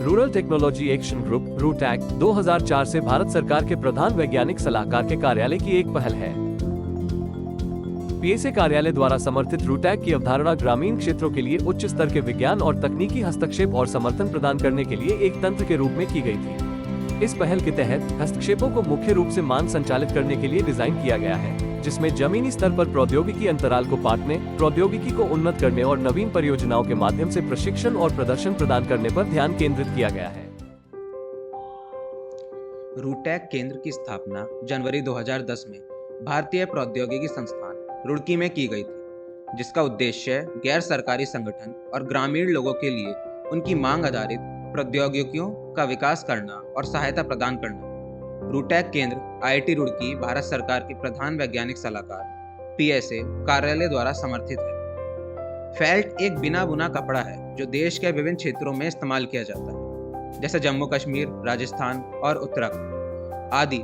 Rural technology action group रूटैक 2004 से भारत सरकार के प्रधान वैज्ञानिक सलाहकार के कार्यालय की एक पहल है। पीएसए कार्यालय द्वारा समर्थित रूटैक की अवधारणा ग्रामीण क्षेत्रों के लिए उच्च स्तर के विज्ञान और तकनीकी हस्तक्षेप और समर्थन प्रदान करने के लिए एक तंत्र के रूप में की गई थी। इस पहल के तहत हस्तक्षेपों को मुख्य रूप से मान संचालित करने के लिए डिजाइन किया गया है, जिसमें जमीनी स्तर पर प्रौद्योगिकी अंतराल को पाटने, प्रौद्योगिकी को उन्नत करने और नवीन परियोजनाओं के माध्यम से प्रशिक्षण और प्रदर्शन प्रदान करने पर ध्यान केंद्रित किया गया है। रूटैक केंद्र की स्थापना जनवरी 2010 में भारतीय प्रौद्योगिकी संस्थान रुड़की में की गई थी, जिसका उद्देश्य गैर सरकारी संगठन और ग्रामीण लोगों के लिए उनकी मांग आधारित प्रौद्योगिकियों का विकास करना और सहायता प्रदान करना। रूटैक केंद्र आईआईटी रुड़की भारत सरकार के प्रधान वैज्ञानिक सलाहकार पीएसए कार्यालय द्वारा समर्थित है। फेल्ट एक बिना बुना कपड़ा है जो देश के विभिन्न क्षेत्रों में इस्तेमाल किया जाता है, जैसे जम्मू कश्मीर, राजस्थान और उत्तराखंड आदि।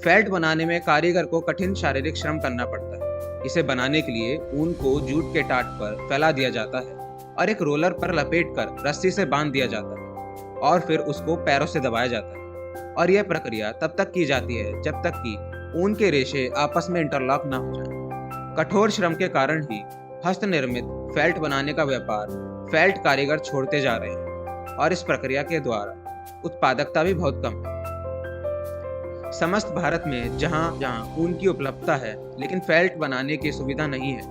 फेल्ट बनाने में कारीगर को कठिन शारीरिक श्रम करना पड़ता है। इसे बनाने के लिए ऊन को जूट के टाट पर फैला दिया जाता है और एक रोलर पर लपेटकर रस्सी से बांध दिया जाता है और फिर उसको पैरों से दबाया जाता है। और यह प्रक्रिया तब तक की जाती है जब तक कि ऊन के रेशे आपस में इंटरलॉक न हो जाएं। कठोर श्रम के कारण ही हस्त निर्मित फेल्ट बनाने का व्यापार फेल्ट कारीगर छोड़ते जा रहे हैं और इस प्रक्रिया के द्वारा उत्पादकता भी बहुत कम है। समस्त भारत में जहां जहां ऊन की उपलब्धता है लेकिन फेल्ट बनाने की सुविधा नहीं है,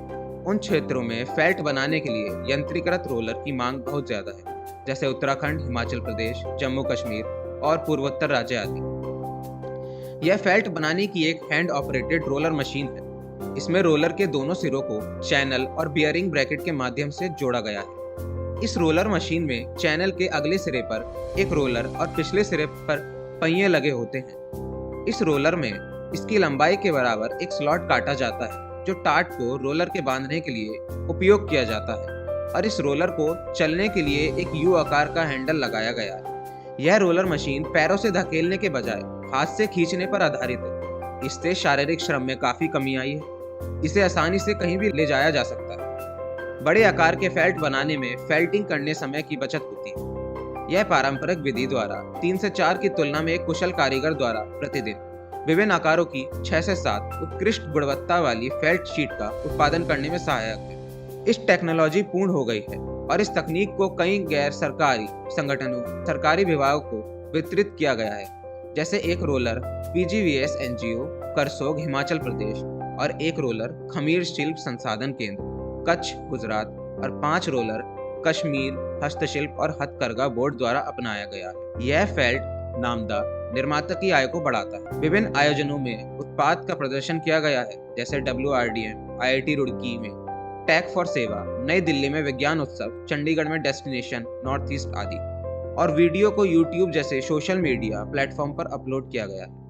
उन क्षेत्रों में फेल्ट बनाने के लिए यंत्रीकृत रोलर की मांग बहुत ज्यादा है, जैसे उत्तराखंड, हिमाचल प्रदेश, जम्मू कश्मीर और पूर्वोत्तर राज्य आदि। यह फेल्ट बनाने की एक हैंड ऑपरेटेड रोलर मशीन है। इसमें रोलर के दोनों सिरों को चैनल और बियरिंग ब्रैकेट के माध्यम से जोड़ा गया है। इस रोलर मशीन में चैनल के अगले सिरे पर एक रोलर और पिछले सिरे पर पहिए लगे होते हैं। इस रोलर में इसकी लंबाई के बराबर एक स्लॉट काटा जाता है जो टाट को रोलर के बांधने के लिए उपयोग किया जाता है और इस रोलर को चलने के लिए एक यू आकार का हैंडल लगाया गया है। यह रोलर मशीन पैरों से धकेलने के बजाय हाथ से खींचने पर आधारित है। इससे शारीरिक श्रम में काफी कमी आई है। इसे आसानी से कहीं भी ले जाया जा सकता है। बड़े आकार के फेल्ट बनाने में फेल्टिंग करने समय की बचत होती है। यह पारंपरिक विधि द्वारा 3 से 4 की तुलना में एक कुशल कारीगर द्वारा प्रतिदिन विभिन्न आकारों की 6 से 7 उत्कृष्ट गुणवत्ता वाली फेल्ट शीट का उत्पादन करने में सहायक है। इस टेक्नोलॉजी पूर्ण हो गई है और इस तकनीक को कई गैर सरकारी संगठनों, सरकारी विभागों को वितरित किया गया है, जैसे एक रोलर पीजीवीएस एनजीओ करसोग हिमाचल प्रदेश और एक रोलर खमीर शिल्प संसाधन केंद्र कच्छ गुजरात और 5 रोलर कश्मीर हस्तशिल्प और हथकरघा बोर्ड द्वारा अपनाया गया है। यह फेल्ट नामदा निर्माता की आय को बढ़ाता है। विभिन्न आयोजनों में उत्पाद का प्रदर्शन किया गया है, जैसे WRDM, आईआईटी रुड़की में टेक फॉर सेवा, नई दिल्ली में विज्ञान उत्सव, चंडीगढ़ में डेस्टिनेशन नॉर्थ ईस्ट आदि। और वीडियो को YouTube जैसे सोशल मीडिया प्लेटफॉर्म पर अपलोड किया गया है।